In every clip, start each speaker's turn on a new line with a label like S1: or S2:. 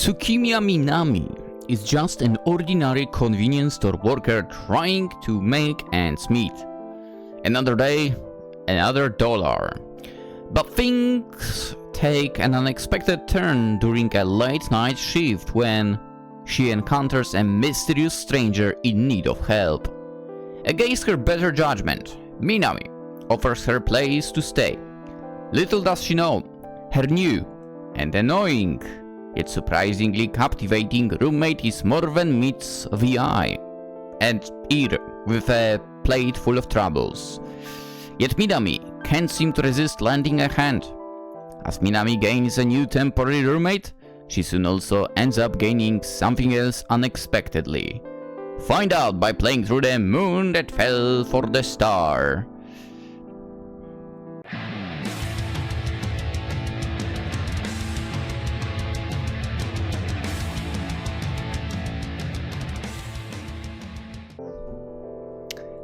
S1: Tsukimiya Minami is just an ordinary convenience store worker trying to make ends meet. Another day, another dollar. But things take an unexpected turn during a late night shift when she encounters a mysterious stranger in need of help. Against her better judgment, Minami offers her place to stay. Little does she know, her new and annoying, yet surprisingly captivating roommate is more than meets the eye and ear with a plate full of troubles. Yet Minami can't seem to resist lending a hand. As Minami gains a new temporary roommate, she soon also ends up gaining something else unexpectedly. Find out by playing through the moon that fell for the star.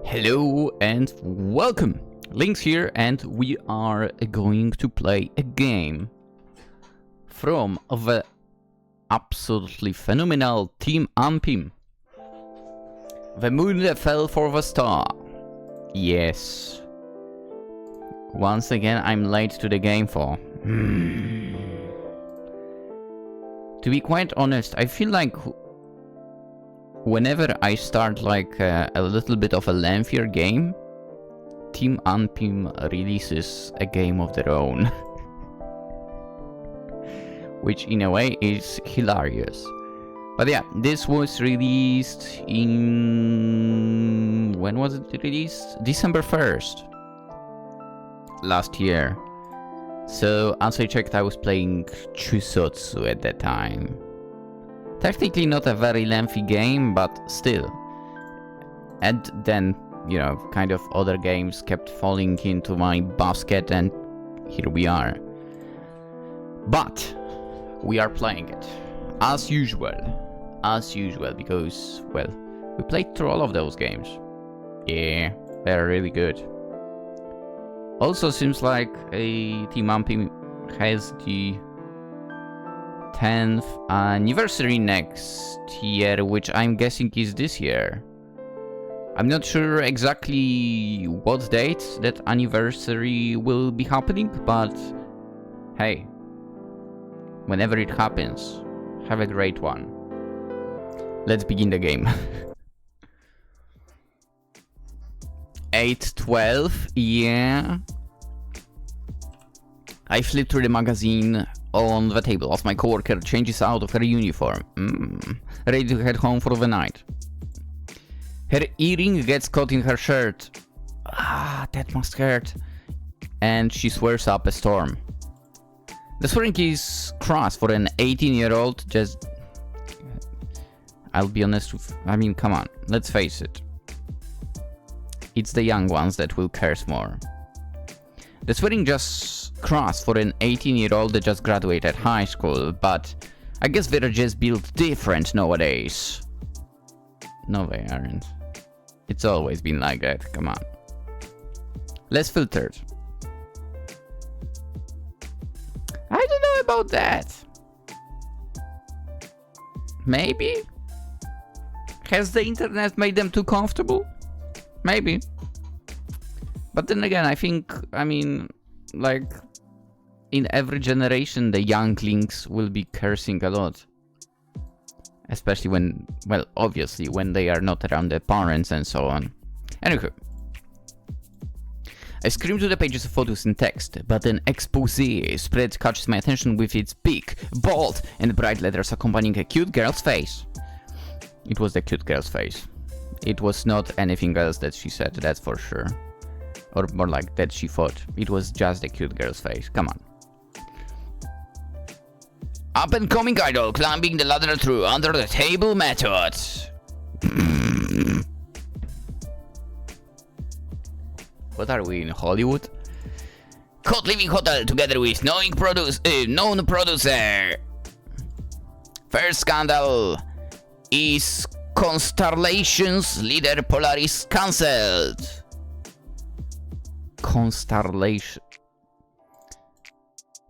S1: Hello and welcome! Lynx here, and we are going to play a game from the absolutely phenomenal team ANPIM. The moon that fell for the star. Yes. Once again, I'm late to the game for. To be quite honest, I feel like whenever I start like a little bit of a lengthier game, Team ANPIM releases a game of their own. Which in a way is hilarious. But yeah, this was released in... when was it released? December 1st. Last year. So as I checked, I was playing Chusotsu at that time. Technically not a very lengthy game, but still. And then, you know, kind of other games kept falling into my basket, and here we are. But we are playing it as usual, because, well, we played through all of those games. Yeah, they're really good. Also seems like a Team ANPIM has the 10th anniversary next year, which I'm guessing is this year. I'm not sure exactly what date that anniversary will be happening, but hey, whenever it happens, have a great one. Let's begin the game. 8:12, yeah. I flip through the magazine on the table as my coworker changes out of her uniform, ready to head home for the night. Her earring gets caught in her shirt. That must hurt. And she swears up a storm. The swearing is crass for an 18-year-old, just... I'll be honest with... I mean, come on, let's face it. It's the young ones that will curse more. The swearing just crass for an 18-year-old that just graduated high school, but I guess they're just built different nowadays. No, they aren't. It's always been like that, come on. Less filtered. I don't know about that. Maybe? Has the internet made them too comfortable? Maybe. But then again, I think, I mean, like, in every generation, the younglings will be cursing a lot. Especially when, well, obviously, when they are not around their parents and so on. Anywho. I skim through the pages of photos and text, but an exposé spread catches my attention with its big, bold, and bright letters accompanying a cute girl's face. It was the cute girl's face. It was not anything else that she said, that's for sure. Or more like that she thought. It was just the cute girl's face. Come on. Up-and-coming idol climbing the ladder through under the table method. What are we in Hollywood? Caught living hotel together with known producer. First scandal is Constellation's leader Polaris cancelled. Constellation.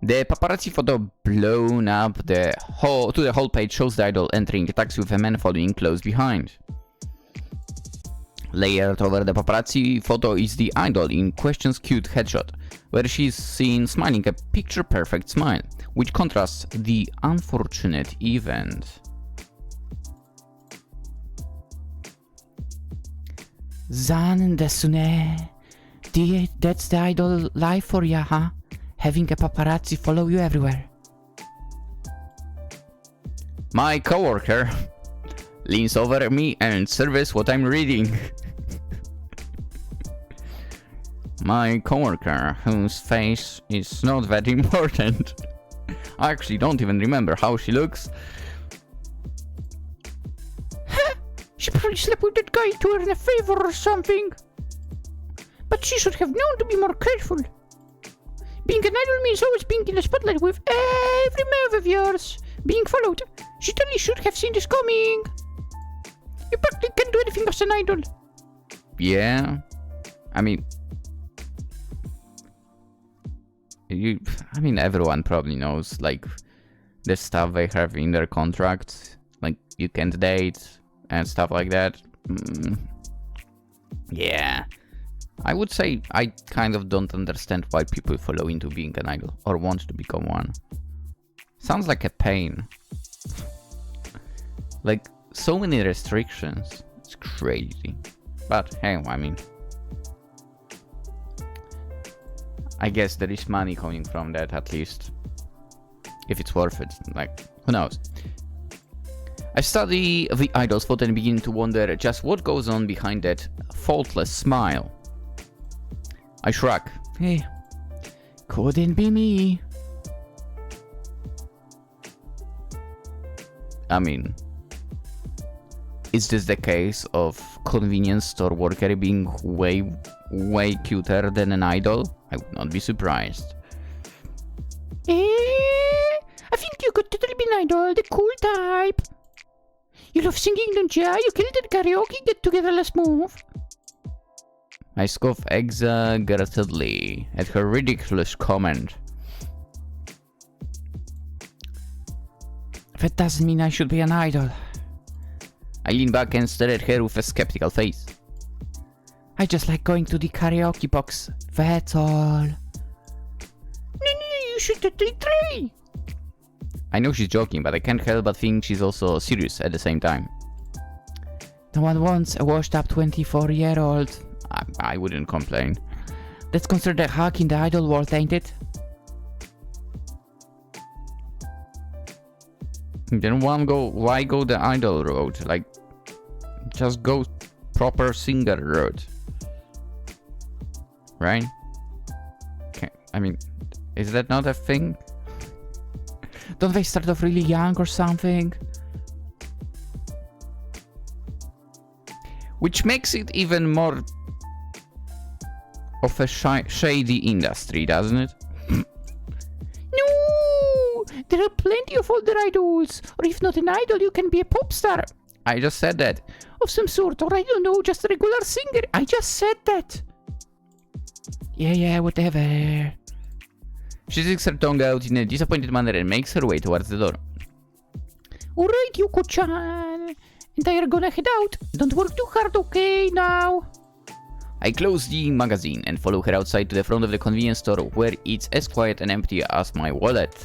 S1: The paparazzi photo blown up to the whole page shows the idol entering a taxi with a man following close behind. Layered over the paparazzi photo is the idol in question's cute headshot, where she is seen smiling a picture-perfect smile, which contrasts the unfortunate event. Zan desune. That's the idol life for ya, huh? Having a paparazzi follow you everywhere. My coworker leans over at me and surveys what I'm reading. My coworker, whose face is not that important. I actually don't even remember how she looks. She probably slept with that guy to earn a favor or something. But she should have known to be more careful. Being an idol means always being in the spotlight with every move of yours. Being followed. She totally should have seen this coming. You practically can't do anything as an idol. Yeah. I mean, everyone probably knows, like, the stuff they have in their contracts. Like, you can't date and stuff like that. Yeah. I would say I kind of don't understand why people follow into being an idol or want to become one. Sounds like a pain. Like, so many restrictions. It's crazy. But hey, I mean, I guess there is money coming from that, at least. If it's worth it. Like, who knows? I study the idol's photo and begin to wonder just what goes on behind that faultless smile. I shrug. Hey, couldn't be me. I mean, is this the case of convenience store worker being way cuter than an idol? I would not be surprised. I think you could totally be an idol, the cool type. You love singing, don't ya? You killed it at karaoke get together last move. I scoff exaggeratedly at her ridiculous comment. That doesn't mean I should be an idol. I lean back and stare at her with a skeptical face. I just like going to the karaoke box, that's all. No, you should totally try. I know she's joking, but I can't help but think she's also serious at the same time. No one wants a washed up 24-year-old. I wouldn't complain. That's considered a hack in the idol world, ain't it? Then why go the idol road? Like, just go proper singer road. Right? Okay, I mean, is that not a thing? Don't they start off really young or something? Which makes it even more of a shady industry, doesn't it? No! There are plenty of older idols. Or if not an idol, you can be a pop star. I just said that. Of some sort, or I don't know, just a regular singer. I just said that. Yeah, whatever. She sticks her tongue out in a disappointed manner and makes her way towards the door. Alright, Yuko-chan. And I are gonna head out. Don't work too hard, okay, now? I close the magazine and follow her outside to the front of the convenience store where it's as quiet and empty as my wallet.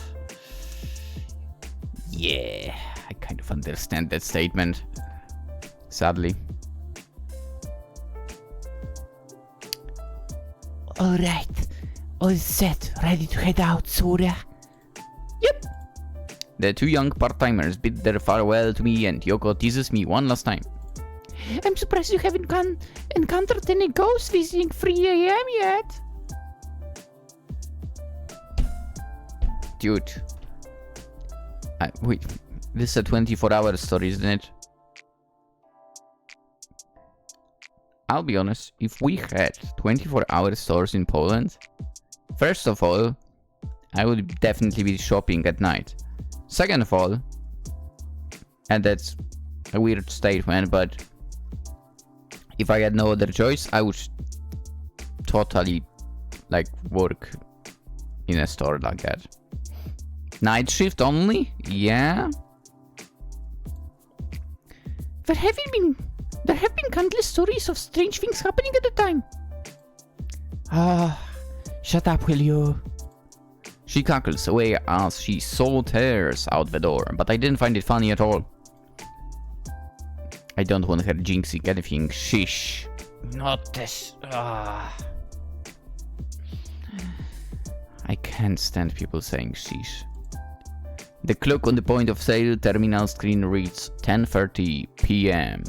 S1: Yeah, I kind of understand that statement. Sadly. Alright, all set, ready to head out, Surya? Yep. The two young part-timers bid their farewell to me and Yoko teases me one last time. I'm surprised you haven't encountered any ghosts visiting 3 AM yet. Dude. Wait, this is a 24-hour story, isn't it? I'll be honest, if we had 24-hour stores in Poland, first of all, I would definitely be shopping at night. Second of all, and that's a weird statement, but if I had no other choice, I would totally, like, work in a store like that. Night shift only? Yeah. There have been countless stories of strange things happening at the time. Shut up, will you? She cackles away as she tears out the door, but I didn't find it funny at all. I don't want her jinxing anything. Shish. Not this. I can't stand people saying shish. The clock on the point of sale terminal screen reads 10:30 p.m.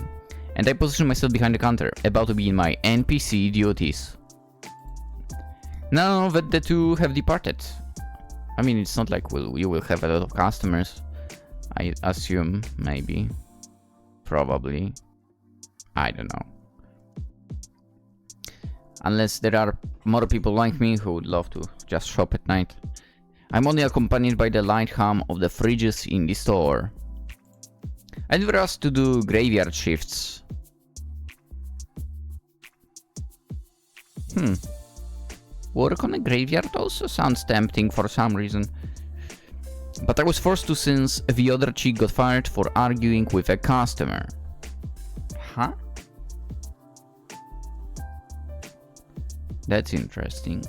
S1: and I position myself behind the counter, about to begin my NPC duties. Now that the two have departed, I mean, it's not like you will have a lot of customers. I assume, maybe, probably, I don't know. Unless there are more people like me who would love to just shop at night. I'm only accompanied by the light hum of the fridges in the store. I never asked to do graveyard shifts. Work on a graveyard also sounds tempting for some reason. But I was forced to since the other chick got fired for arguing with a customer. Huh? That's interesting.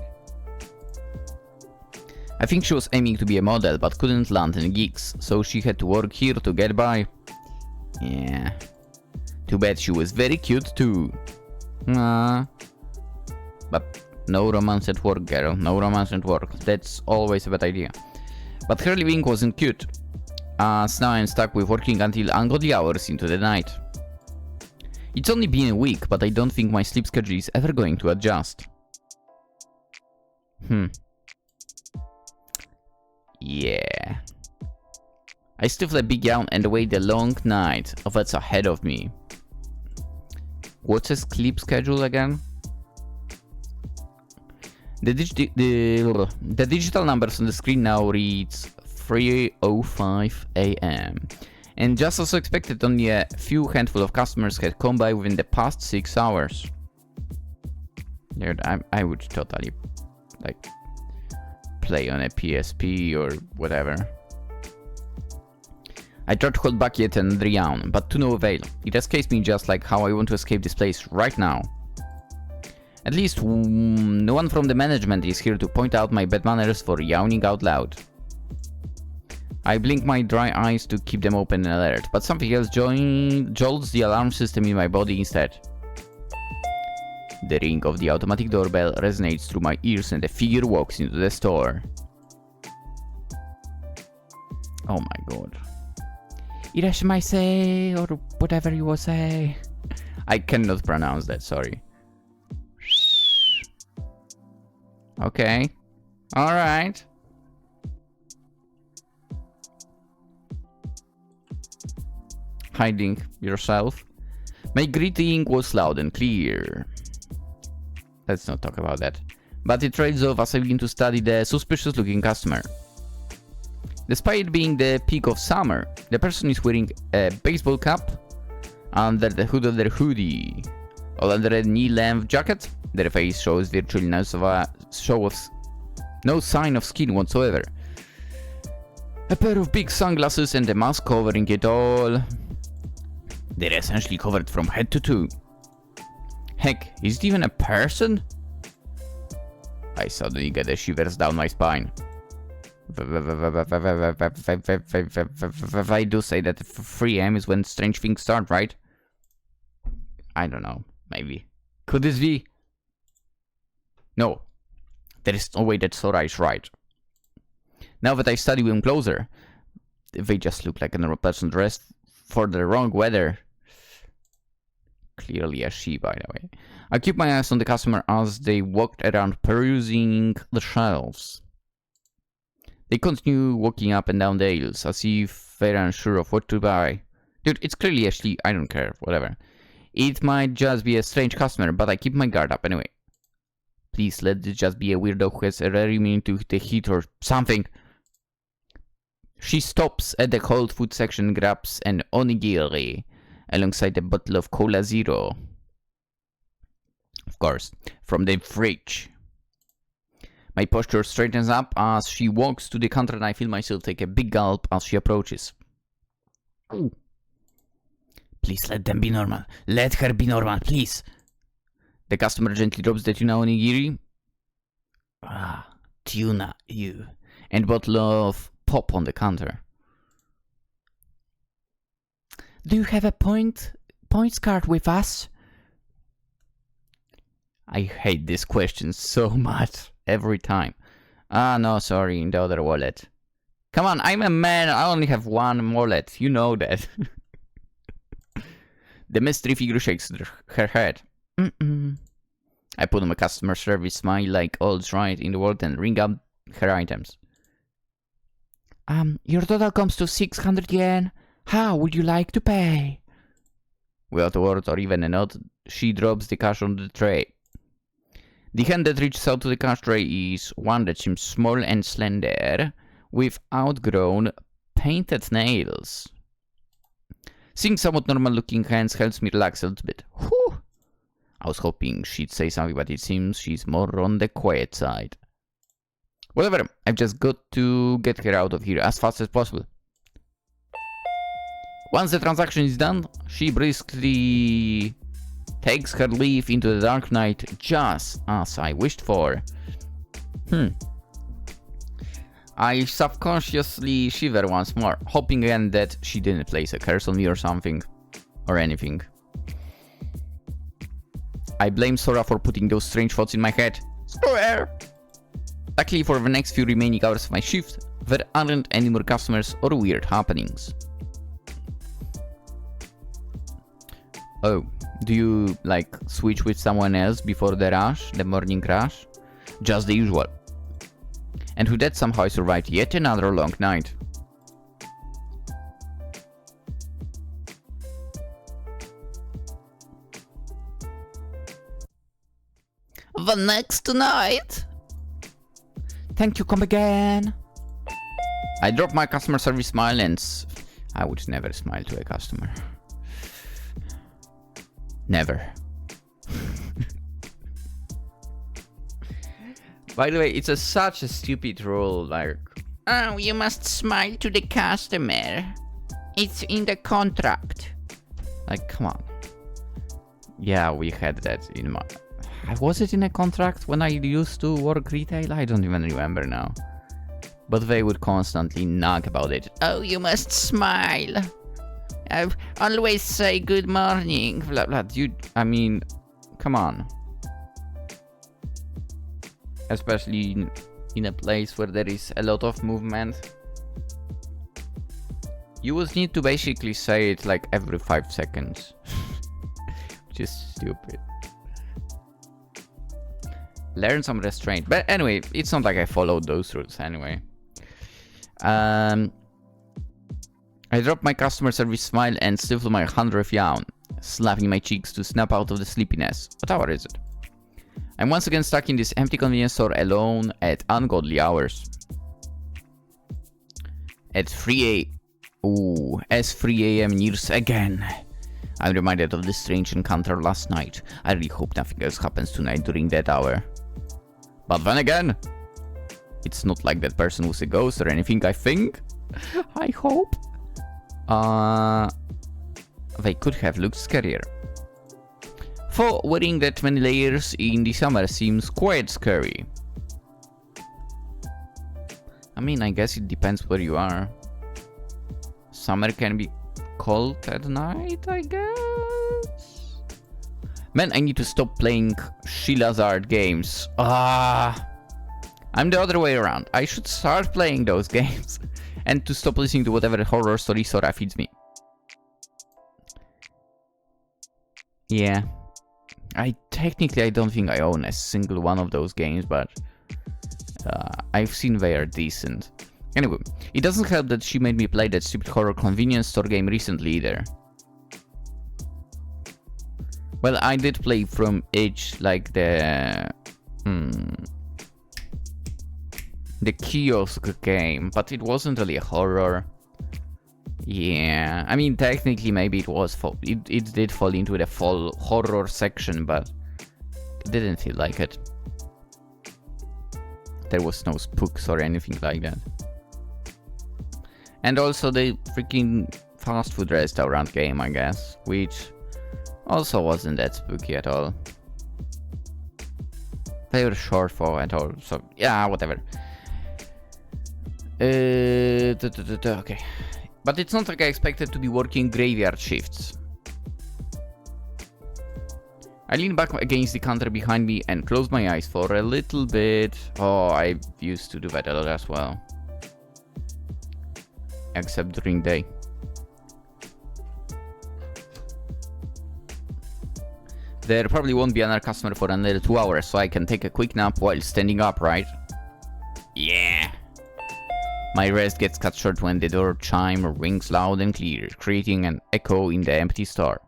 S1: I think she was aiming to be a model but couldn't land any gigs, so she had to work here to get by. Yeah. Too bad she was very cute too. But no romance at work, girl. No romance at work. That's always a bad idea. But her living wasn't cute, as now I'm stuck with working until ungodly hours into the night. It's only been a week, but I don't think my sleep schedule is ever going to adjust. Yeah. I stifle a big yawn and await the long night that's ahead of me. What's a sleep schedule again? The digital numbers on the screen now reads 3:05 a.m. And just as expected, only a few handful of customers had come by within the past 6 hours. Dude, I would totally, like, play on a PSP or whatever. I tried to hold back yet another yawn, but to no avail. It escapes me just like how I want to escape this place right now. At least no one from the management is here to point out my bad manners for yawning out loud. I blink my dry eyes to keep them open and alert, but something else jolts the alarm system in my body instead. The ring of the automatic doorbell resonates through my ears and a figure walks into the store. Oh my god. Irashimaise, or whatever you will say. I cannot pronounce that, sorry. Okay. Alright. Hiding yourself. My greeting was loud and clear. Let's not talk about that. But it trails off as I begin to study the suspicious looking customer. Despite being the peak of summer, the person is wearing a baseball cap under the hood of their hoodie. Or under a knee-length jacket, their face shows virtually no sign of skin whatsoever. A pair of big sunglasses and a mask covering it all. They're essentially covered from head to toe. Heck, is it even a person? I suddenly get the shivers down my spine. I do say that 3 AM is when strange things start, right? I don't know, maybe. Could this be? No. There is no way that Sora is right. Now that I study them closer, they just look like a normal person dressed for the wrong weather. Clearly a she, by the way. I keep my eyes on the customer as they walked around perusing the shelves. They continue walking up and down the aisles as if they're unsure of what to buy. Dude, it's clearly a she, I don't care, whatever. It might just be a strange customer, but I keep my guard up anyway. Please let this just be a weirdo who has a rare immunity to the heat or something. She stops at the cold food section and grabs an onigiri alongside a bottle of Cola Zero. Of course, from the fridge. My posture straightens up as she walks to the counter and I feel myself take a big gulp as she approaches. Ooh. Please let them be normal. Let her be normal, please. The customer gently drops the tuna onigiri. Ah, tuna, you. And bottle of pop on the counter. Do you have a points card with us? I hate this question so much. Every time. Ah, no, sorry, in the other wallet. Come on, I'm a man, I only have one wallet. You know that. The mystery figure shakes her head. I put on a customer service smile like all's right in the world and ring up her items. Your total comes to 600 yen. How would you like to pay? Without a word or even a nod, she drops the cash on the tray. The hand that reaches out to the cash tray is one that seems small and slender, with outgrown, painted nails. Seeing somewhat normal-looking hands helps me relax a little bit. Whew. I was hoping she'd say something, but it seems she's more on the quiet side. Whatever, I've just got to get her out of here as fast as possible. Once the transaction is done, she briskly takes her leave into the dark night, just as I wished for. I subconsciously shiver once more, hoping again that she didn't place a curse on me or something. Or anything. I blame Sora for putting those strange thoughts in my head. Screw her! Luckily for the next few remaining hours of my shift, there aren't any more customers or weird happenings. Oh, do you, like, switch with someone else before the rush, the morning rush? Just the usual. And with that somehow I survived yet another long night. The next night? Thank you, come again. I drop my customer service smile and I would never smile to a customer. Never. By the way, it's such a stupid rule, like, oh, you must smile to the customer. It's in the contract. Like, come on. Yeah, we had that in my... Was it in a contract when I used to work retail? I don't even remember now. But they would constantly nag about it. Oh, you must smile. Always say good morning. Blah, blah. Dude, I mean, come on. Especially in a place where there is a lot of movement. You would need to basically say it like every 5 seconds. Which is stupid. Learn some restraint. But anyway, it's not like I followed those rules anyway. I drop my customer service smile and stifle my 100th yawn, slapping my cheeks to snap out of the sleepiness. What hour is it? I'm once again stuck in this empty convenience store alone at ungodly hours. At 3 a.m. nears again. I'm reminded of the strange encounter last night. I really hope nothing else happens tonight during that hour. But then again, it's not like that person was a ghost or anything, I think. I hope. They could have looked scarier. For wearing that many layers in the summer seems quite scary. I mean, I guess it depends where you are. Summer can be cold at night, I guess. Man, I need to stop playing Shilazard games. I'm the other way around. I should start playing those games. And to stop listening to whatever horror story Sora feeds me. Yeah. I don't think I own a single one of those games, but I've seen they are decent. Anyway, it doesn't help that she made me play that stupid horror convenience store game recently either. Well, I did play from Edge, like the kiosk game, but it wasn't really a horror. Yeah, I mean, technically maybe it was it did fall into the full horror section, but it didn't feel like it. there was no spooks or anything like that. And also the freaking fast food restaurant game, I guess, which also wasn't that spooky at all. They were short for at all, so yeah, whatever. Okay. But it's not like I expected to be working graveyard shifts. I leaned back against the counter behind me and closed my eyes for a little bit. Oh, I used to do that a lot as well. Except during day. There probably won't be another customer for another 2 hours, so I can take a quick nap while standing up, right? Yeah. My rest gets cut short when the door chime rings loud and clear, creating an echo in the empty store.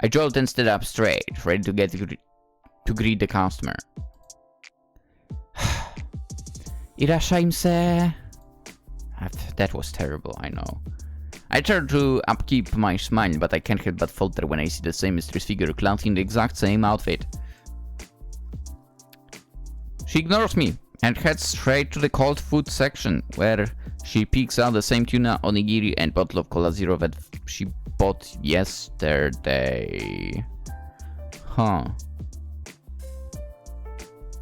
S1: I jolt and stood up straight, ready to get to greet the customer. Irashaimse. That was terrible, I know. I try to upkeep my smile, but I can't help but falter when I see the same mysterious figure clad in the exact same outfit. She ignores me and heads straight to the cold food section, where she picks out the same tuna, onigiri, and bottle of Cola Zero that she bought yesterday. Huh.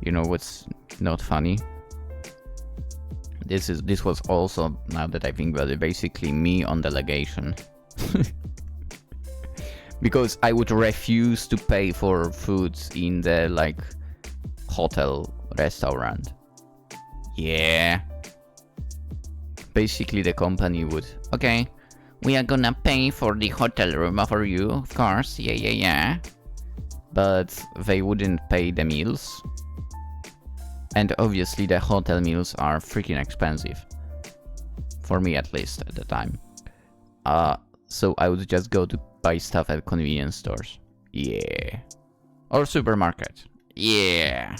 S1: You know what's not funny? This was also, now that I think about it, basically me on delegation. Because I would refuse to pay for foods in the, like, hotel restaurant. Yeah. Basically the company would, okay, we are gonna pay for the hotel room for you, of course, yeah. But they wouldn't pay the meals. And obviously the hotel meals are freaking expensive. For me at least at the time. So I would just go to buy stuff at convenience stores. Yeah. Or supermarket. Yeah.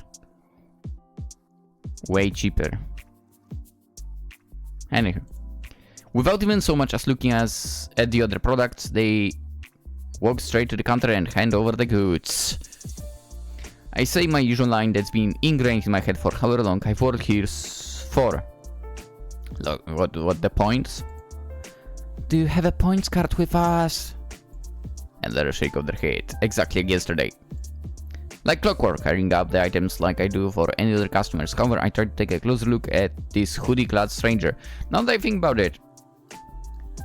S1: Way cheaper. Anywho. Without even so much as looking at the other products, they walk straight to the counter and hand over the goods. I say my usual line that's been ingrained in my head for however long I've worked here for. Look, what the points? Do you have a points card with us? And they're a shake of their head, exactly like yesterday. Like clockwork, I ring up the items like I do for any other customers. However, I try to take a closer look at this hoodie-clad stranger. Now that I think about it,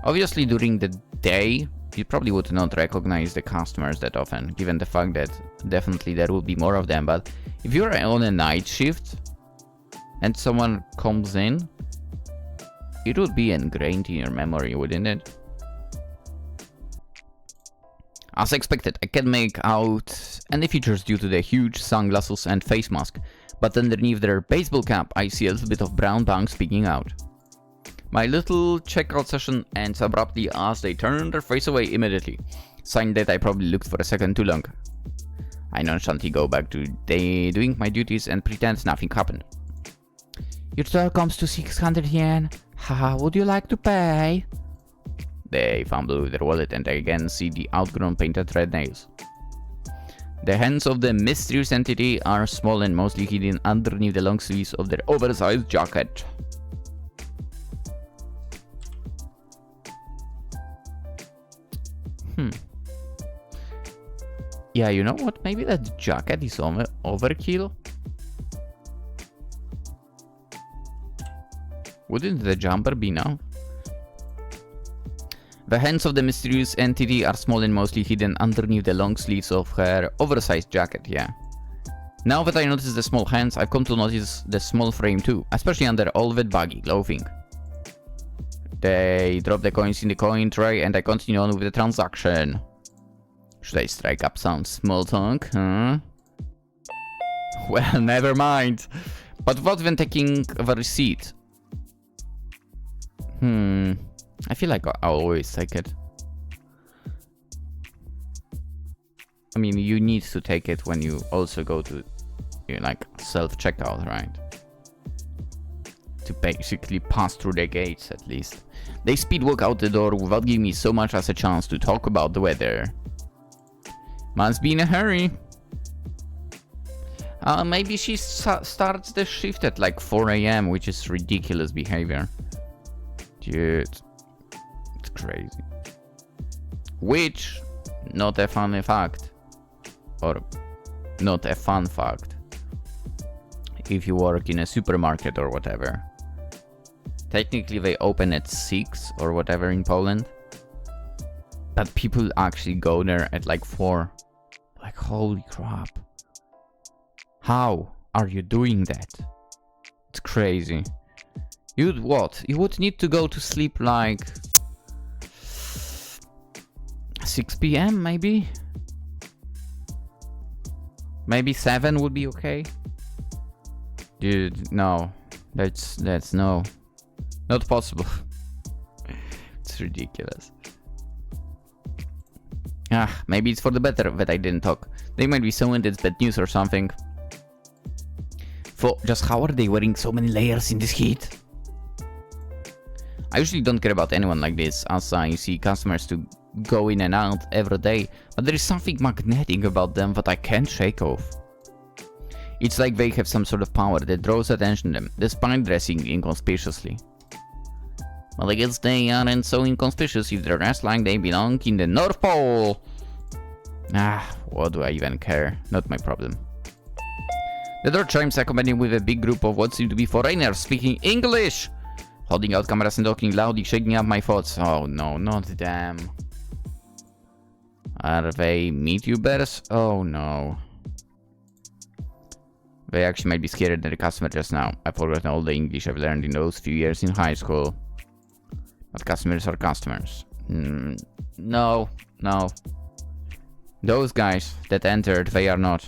S1: obviously during the day, you probably would not recognize the customers that often, given the fact that definitely there will be more of them. But if you're on a night shift and someone comes in, it would be ingrained in your memory, wouldn't it? As expected, I can't make out any features due to the huge sunglasses and face mask, but underneath their baseball cap, I see a little bit of brown bangs peeking out. My little checkout session ends abruptly as they turn their face away immediately, sign that I probably looked for a second too long. I nonchalantly go back to doing my duties and pretend nothing happened. Your total comes to 600 yen. How would you like to pay? They fumble with their wallet and I again see the outgrown painted red nails. The hands of the mysterious entity are small and mostly hidden underneath the long sleeves of their oversized jacket. Yeah, you know what? Maybe that jacket is overkill? Wouldn't the jumper be now? The hands of the mysterious entity are small and mostly hidden underneath the long sleeves of her oversized jacket, yeah. Now that I notice the small hands, I've come to notice the small frame too, especially under all that baggy clothing. They drop the coins in the coin tray and I continue on with the transaction. Should I strike up some small talk, huh? Well, never mind. But without even taking the receipt. I feel like I'll always take it. I mean, you need to take it when you also go to, like, self-checkout, right? To basically pass through the gates, at least. They speed walk out the door without giving me so much as a chance to talk about the weather. Must be in a hurry. Maybe she starts the shift at like 4 AM, which is ridiculous behavior. Dude, it's crazy. Which, not a funny fact. Or, not a fun fact. If you work in a supermarket or whatever. Technically they open at 6 or whatever in Poland. But people actually go there at like 4. Like, holy crap. How are you doing that? It's crazy. You'd what? You would need to go to sleep like 6 PM maybe? Maybe 7 would be okay? Dude, no. That's no. Not possible. It's ridiculous. Maybe it's for the better that I didn't talk. They might be so into it's bad news or something. For just how are they wearing so many layers in this heat? I usually don't care about anyone like this, as I see customers to go in and out every day, but there is something magnetic about them that I can't shake off. It's like they have some sort of power that draws attention to them, despite dressing inconspicuously. Well, I guess they aren't so inconspicuous if they're dressed like they belong in the North Pole. What do I even care? Not my problem. The door chimes, accompanied with a big group of what seem to be foreigners speaking English! Holding out cameras and talking loudly, shaking up my thoughts. Oh no, not them. Are they MeetUbers? Oh no. They actually might be scared than the customer just now. I've forgotten all the English I've learned in those few years in high school. But customers are customers. No. Those guys that entered, they are not.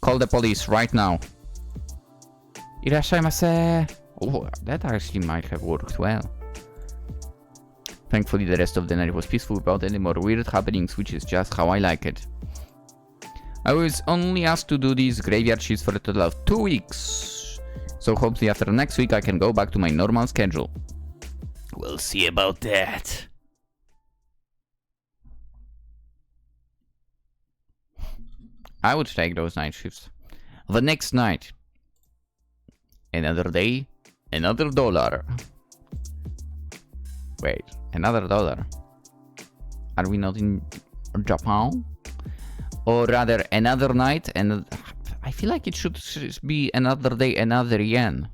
S1: Call the police right now. Irashaimase. Oh, that actually might have worked well. Thankfully, the rest of the night was peaceful without any more weird happenings, which is just how I like it. I was only asked to do these graveyard shifts for a total of 2 weeks. So hopefully after next week I can go back to my normal schedule. We'll see about that. I would take those night shifts. The next night. Another day, another dollar. Wait, another dollar? Are we not in Japan? Or rather, another night, and I feel like it should be another day, another yen.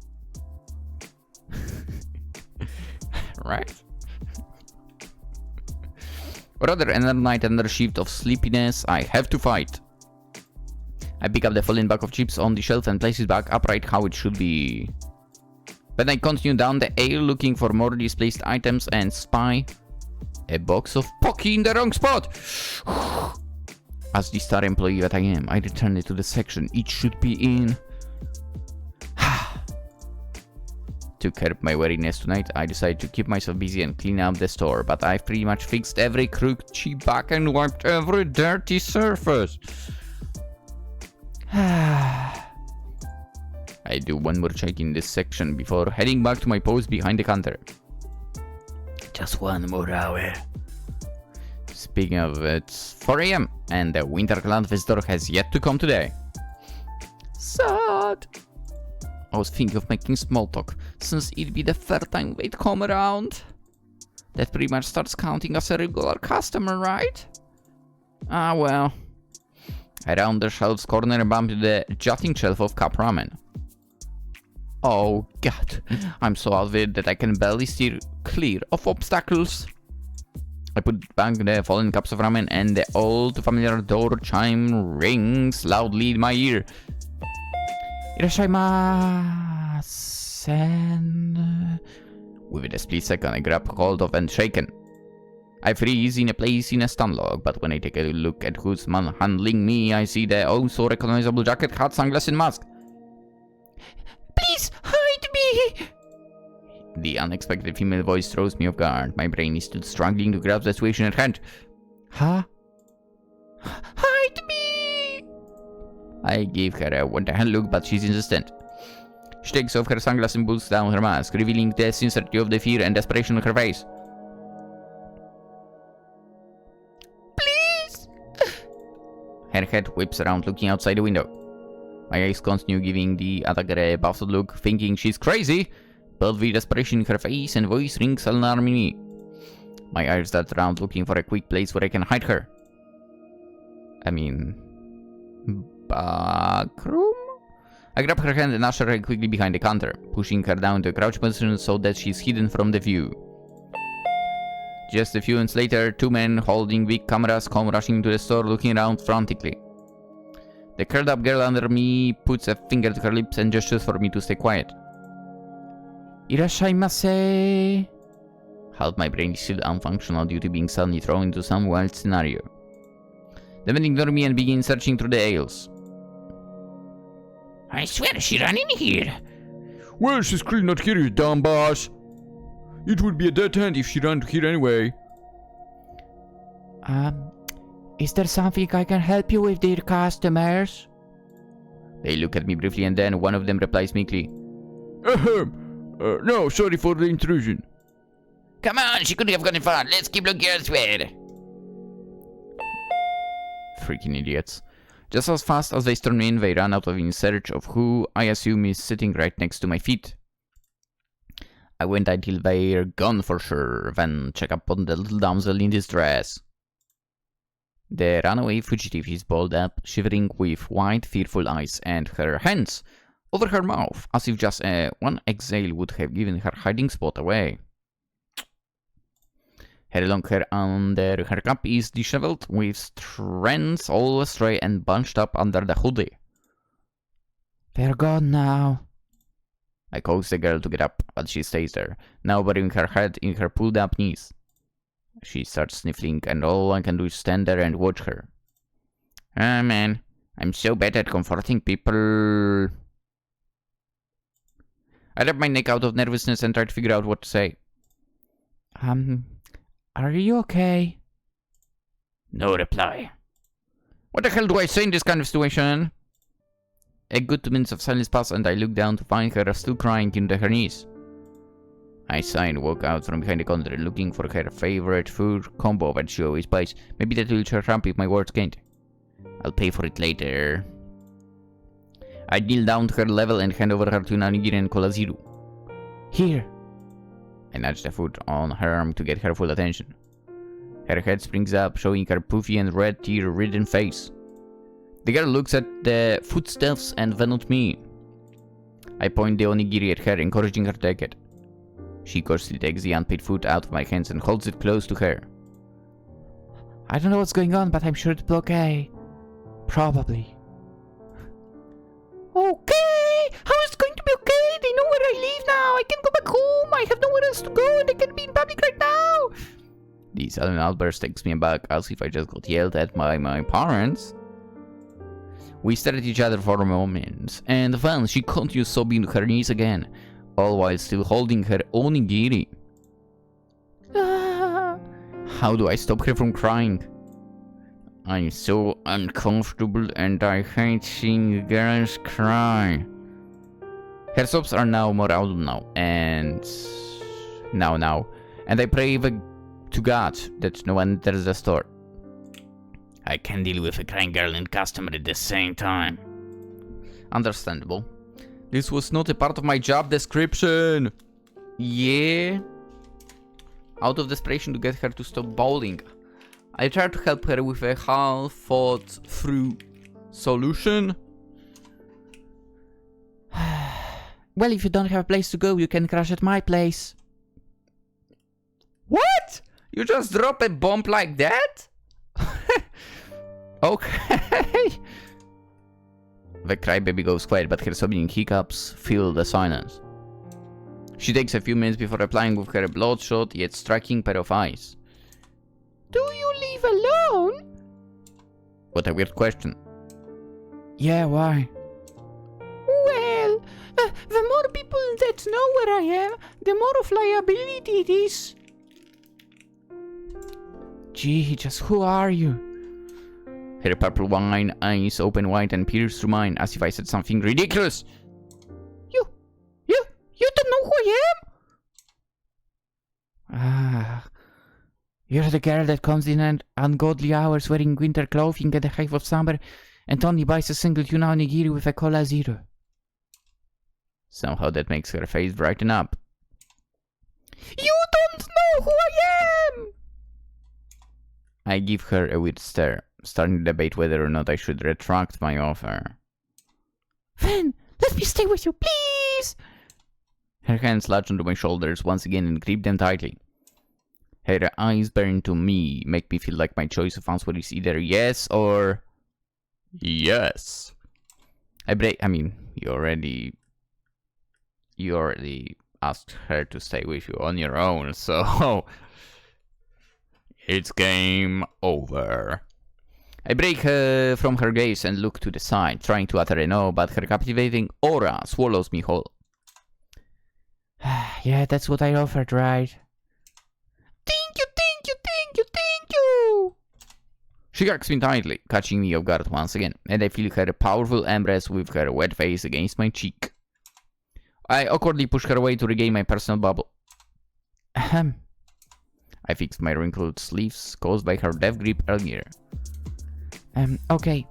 S1: Right? Or rather, another night, another shift of sleepiness I have to fight. I pick up the fallen bag of chips on the shelf and place it back upright how it should be. Then I continue down the aisle looking for more displaced items and spy a box of Pocky in the wrong spot. As the star employee that I am, I return it to the section it should be in. To curb my weariness tonight, I decided to keep myself busy and clean up the store, but I've pretty much fixed every crooked cheap back and wiped every dirty surface. I do one more check in this section before heading back to my post behind the counter. Just one more hour. Speaking of, it's 4 AM and the winter-clad visitor has yet to come today. Sad. I was thinking of making small talk, since it'd be the third time they'd come around. That pretty much starts counting as a regular customer, right? Ah well. Around the shelf's corner, bump to the jutting shelf of cup ramen. Oh god, I'm so out of it that I can barely steer clear of obstacles. I put back the fallen cups of ramen and the old familiar door chime rings loudly in my ear. Irashaimasen. Within a split second, I grab hold of and shaken. I freeze in a place in a stun log, but when I take a look at who's manhandling me, I see the oh so recognizable jacket, hat, sunglasses, and mask. Please hide me! The unexpected female voice throws me off guard. My brain is still struggling to grasp the situation at hand. Huh? Hide me! I give her a what-the-hell look, but she's insistent. She takes off her sunglasses and pulls down her mask, revealing the sincerity of the fear and desperation on her face. Please! Her head whips around, looking outside the window. My eyes continue giving the attacker a baffled look, thinking she's crazy, but the desperation in her face and voice rings alarmingly. My eyes dart around looking for a quick place where I can hide her. I mean... backroom? I grab her hand and usher her quickly behind the counter, pushing her down to a crouch position so that she's hidden from the view. Just a few minutes later, two men holding big cameras come rushing into the store looking around frantically. The curled up girl under me puts a finger to her lips and gestures for me to stay quiet. Irashaimase. Half my brain is still unfunctional due to being suddenly thrown into some wild scenario. The men ignore me and begin searching through the aisles. I swear she ran in here.
S2: Well, she's clearly not here, you dumb boss. It would be a dead end if she ran here anyway.
S1: Is there something I can help you with, dear customers? They look at me briefly and then one of them replies meekly.
S2: No, sorry for the intrusion.
S1: Come on, she couldn't have gone far. Let's keep looking elsewhere. Freaking idiots. Just as fast as they storm in, they run out in search of who I assume is sitting right next to my feet. I wait until they're gone for sure, then check up on the little damsel in distress. The runaway fugitive is balled up, shivering with wide, fearful eyes, and her hands over her mouth, as if just one exhale would have given her hiding spot away. Her long hair under her cap is disheveled, with strands all astray and bunched up under the hoodie. They're gone now. I coax the girl to get up, but she stays there, now burying her head in her pulled-up knees. She starts sniffling, and all I can do is stand there and watch her. Ah, man, I'm so bad at comforting people. I rub my neck out of nervousness and try to figure out what to say. Are you okay? No reply. What the hell do I say in this kind of situation? A good 2 minutes of silence pass and I look down to find her still crying into her knees. I sigh and walk out from behind the counter looking for her favorite food combo that she always buys. Maybe that will cheer her up if my words can't. I'll pay for it later. I kneel down to her level and hand over her to Nanigiri and Cola Zero. Here. I nudge the food on her arm to get her full attention. Her head springs up, showing her puffy and red tear-ridden face. The girl looks at the foodstuffs and then at me. I point the onigiri at her, encouraging her to take it. She cautiously takes the unpaid food out of my hands and holds it close to her. I don't know what's going on, but I'm sure it'll be okay. Probably. Okay! How is it going to be okay? They know where I live now. I can go back home. I have nowhere else to go and I can be in public right now. The sudden outburst takes me aback, as if I just got yelled at by my parents. We stare at each other for a moment, and then she continues sobbing to her knees again, all while still holding her onigiri. How do I stop her from crying? I'm so uncomfortable and I hate seeing girls cry. Her sobs are now more audible now, and I pray to God that no one enters the store. I can't deal with a crying girl and customer at the same time. Understandable. This was not a part of my job description. Yeah. Out of desperation to get her to stop bawling, I tried to help her with a half-thought-through solution. Well, if you don't have a place to go, you can crash at my place. What? You just drop a bomb like that? Okay. The crybaby goes quiet, but her sobbing hiccups fill the silence. She takes a few minutes before replying with her bloodshot yet striking pair of eyes. Do you live alone? What a weird question. Yeah, why? Well, the more people that know where I am, the more of liability it is. Gee, just who are you? Her purple wine eyes open wide and peers through mine as if I said something ridiculous. You don't know who I am? Ah, you're the girl that comes in at ungodly hours wearing winter clothing at the height of summer and only buys a single tuna onigiri with a cola zero. Somehow that makes her face brighten up. You don't know who I am! I give her a weird stare, starting to debate whether or not I should retract my offer. Then, let me stay with you, please! Her hands latch onto my shoulders once again and grip them tightly. Her eyes burn to me, make me feel like my choice of answer is either yes or... yes. You already asked her to stay with you on your own, so... it's game over. I break from her gaze and look to the side, trying to utter a no, but her captivating aura swallows me whole. Yeah, that's what I offered, right? Thank you, thank you, thank you, thank you! She hugs me tightly, catching me off guard once again, and I feel her powerful embrace with her wet face against my cheek. I awkwardly push her away to regain my personal bubble. Ahem. I fixed my wrinkled sleeves, caused by her death grip earlier. Okay.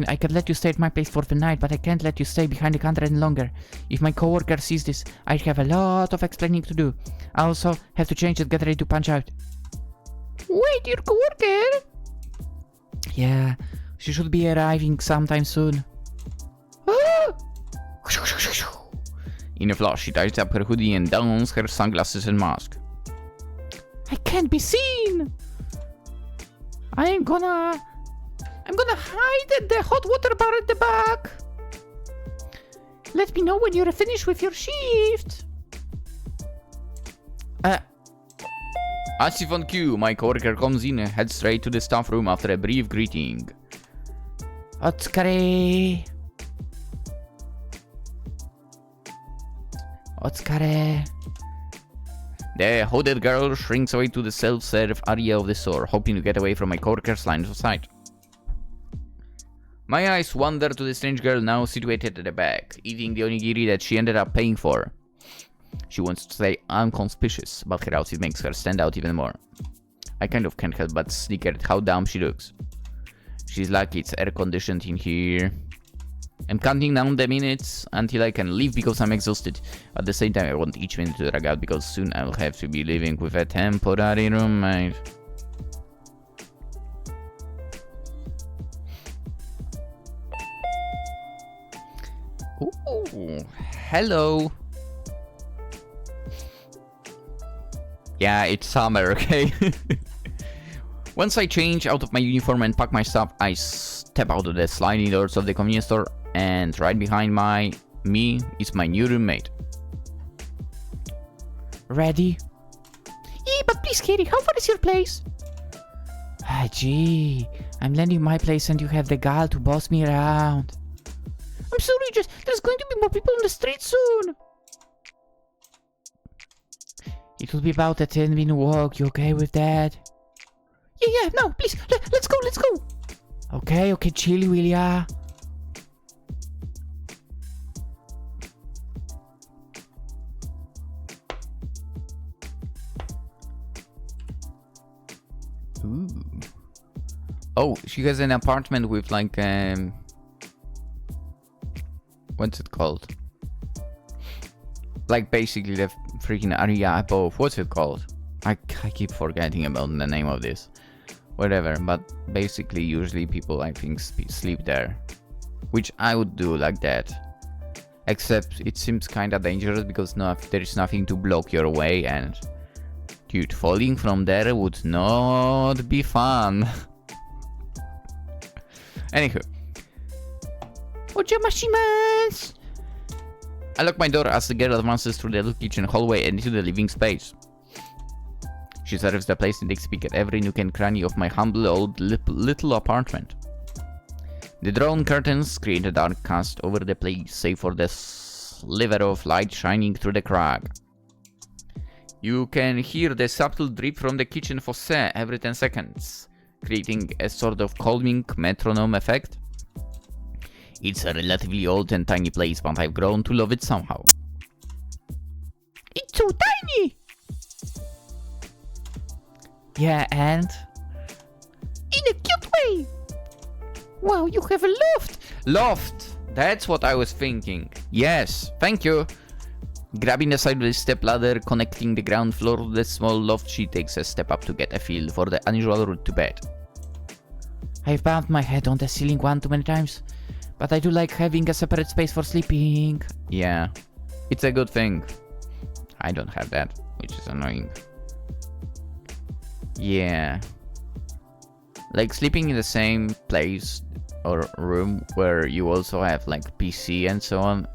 S1: I could let you stay at my place for the night, but I can't let you stay behind the counter any longer. If my coworker sees this, I'd have a lot of explaining to do. I also have to change and get ready to punch out. Wait, your coworker? Yeah, she should be arriving sometime soon. In a flash, she ties up her hoodie and dons her sunglasses and mask. I can't be seen! I'm gonna hide at the hot water bar at the back. Let me know when you're finished with your shift. As if on cue, my coworker comes in and heads straight to the staff room after a brief greeting. Otsukare. Otsukare. The hooded girl shrinks away to the self-serve area of the store, hoping to get away from my coworker's line of sight. My eyes wander to the strange girl now situated at the back, eating the onigiri that she ended up paying for. She wants to say I'm conspicuous, but her outfit makes her stand out even more. I kind of can't help but snicker at how dumb she looks. She's lucky it's air-conditioned in here. I'm counting down the minutes until I can leave because I'm exhausted. At the same time, I want each minute to drag out because soon I'll have to be living with a temporary roommate. Ooh, hello. Yeah, it's summer, okay? Once I change out of my uniform and pack my stuff, I step out of the sliding doors of the convenience store, and right behind me is my new roommate. Ready? Yeah, but please, Katie, how far is your place? Gee, I'm lending my place and you have the gall to boss me around. I'm sorry, just there's going to be more people on the street soon. It will be about a 10-minute walk. You okay with that? Yeah, no, please, let's go. Okay, chill, will ya? Ooh. Oh, she has an apartment with like what's it called? Like basically the freaking area above. What's it called? I keep forgetting about the name of this. Whatever, but basically usually people I think sleep there. Which I would do like that. Except it seems kinda dangerous because there is nothing to block your way and... Dude, falling from there would not be fun. Anywho. Ojamashimasu! I lock my door as the girl advances through the kitchen hallway and into the living space. She serves the place and takes a peek at every nook and cranny of my humble old little apartment. The drawn curtains create a dark cast over the place, save for the sliver of light shining through the crack. You can hear the subtle drip from the kitchen faucet every 10 seconds, creating a sort of calming metronome effect. It's a relatively old and tiny place, but I've grown to love it somehow. It's so tiny! Yeah, and? In a cute way! Wow, you have a loft! Loft! That's what I was thinking. Yes, thank you. Grabbing the side of the step ladder, connecting the ground floor to the small loft, she takes a step up to get a feel for the unusual route to bed. I've bumped my head on the ceiling one too many times, but I do like having a separate space for sleeping. Yeah, it's a good thing. I don't have that, which is annoying. Yeah. Like sleeping in the same place or room where you also have like PC and so on.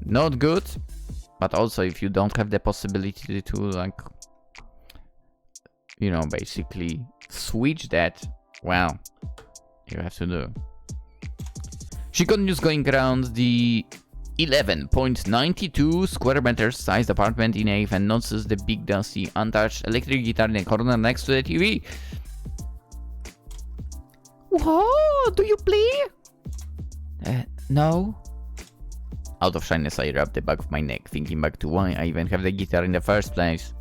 S1: Not good. But also if you don't have the possibility to like, you know, basically switch that, well, you have to do. She continues going around the 11.92 square meters sized apartment in Ave and notices the big dusty untouched electric guitar in the corner next to the TV. Whoa, do you play? No. Out of shyness, I rub the back of my neck, thinking back to why I even have the guitar in the first place.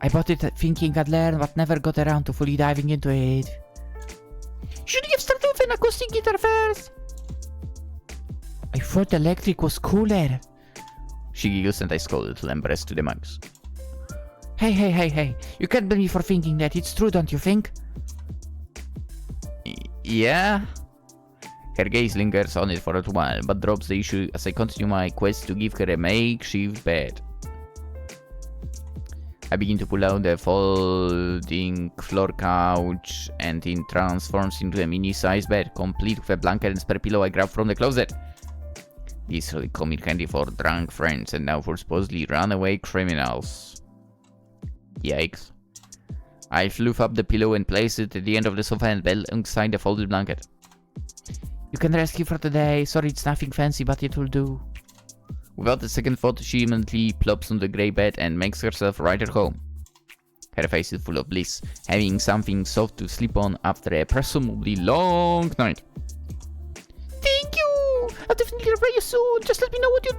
S1: I bought it thinking I'd learn, but never got around to fully diving into it. Should you have started with an acoustic guitar first? I thought electric was cooler. She giggles and I scold till I'm pressed to the max. Hey. You can't blame me for thinking that. It's true, don't you think? Yeah? Her gaze lingers on it for a while, but drops the issue as I continue my quest to give her a makeshift bed. I begin to pull out the folding floor couch and it transforms into a mini-sized bed, complete with a blanket and spare pillow I grab from the closet. These really come in handy for drunk friends and now for supposedly runaway criminals. Yikes. I floof up the pillow and place it at the end of the sofa and bed alongside the folded blanket. You can rest here for today. Sorry, it's nothing fancy, but it will do. Without a second thought, she immediately plops on the grey bed and makes herself right at home. Her face is full of bliss, having something soft to sleep on after a presumably long night. Thank you! I'll definitely reply you soon. Just let me know what you...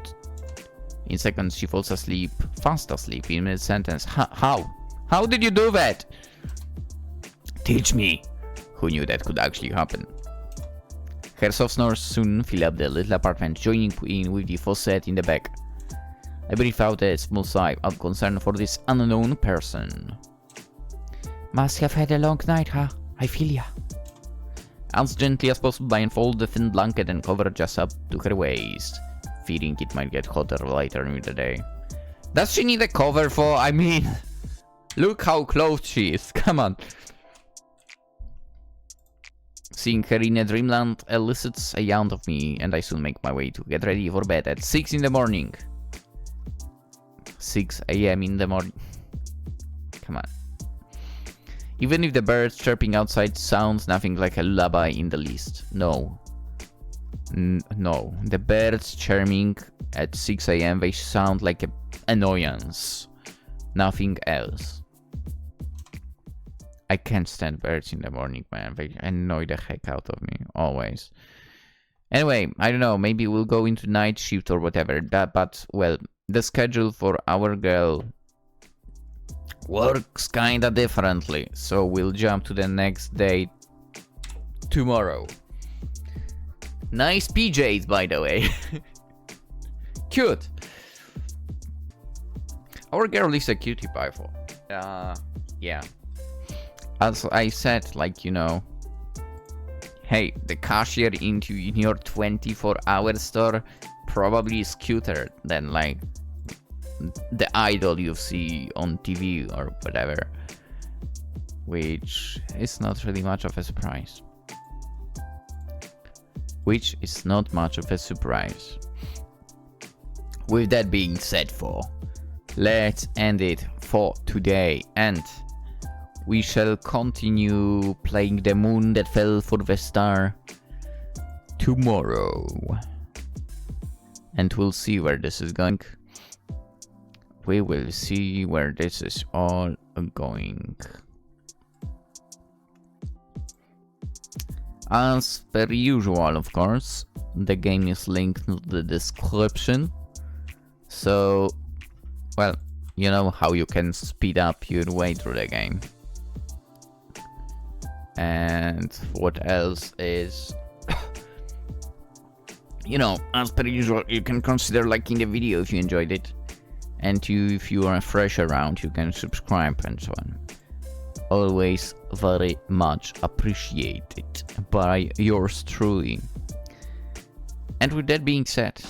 S1: In seconds, she falls asleep, fast asleep, in mid-sentence. How? How did you do that? Teach me. Who knew that could actually happen? Her soft snores soon fill up the little apartment, joining in with the faucet in the back. I breathe out a small sigh of concern for this unknown person. Must have had a long night, huh? I feel ya. As gently as possible, I unfold the thin blanket and cover just up to her waist, fearing it might get hotter later in the day. Does she need a cover for? I mean, look how close she is. Come on. Seeing her in a dreamland elicits a yawn of me, and I soon make my way to get ready for bed at 6 in the morning. 6 a.m. in the morning. Come on. Even if the birds chirping outside sounds nothing like a lullaby in the least. No. No. The birds chirping at 6 a.m. they sound like an annoyance. Nothing else. I can't stand birds in the morning, man. They annoy the heck out of me, always. Anyway, I don't know, maybe we'll go into night shift or whatever. But, well, the schedule for our girl works kinda differently. So we'll jump to the next day tomorrow. Nice PJs, by the way. Cute. Our girl is a cutie pie for. Yeah. As I said, like, you know, hey, the cashier in your 24-hour store probably is cuter than, like, the idol you see on TV or whatever. Which is not really much of a surprise. With that being said, let's end it for today, and we shall continue playing The Moon That Fell for the Star tomorrow. And we'll see where this is going. We will see where this is all going. As per usual, of course, the game is linked in the description. So, well, you know how you can speed up your way through the game. And what else is... you know, as per usual, you can consider liking the video if you enjoyed it. And if you are fresh around, you can subscribe and so on. Always very much appreciated by yours truly. And with that being said,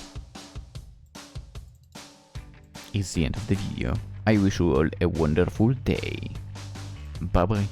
S1: it's the end of the video. I wish you all a wonderful day. Bye bye.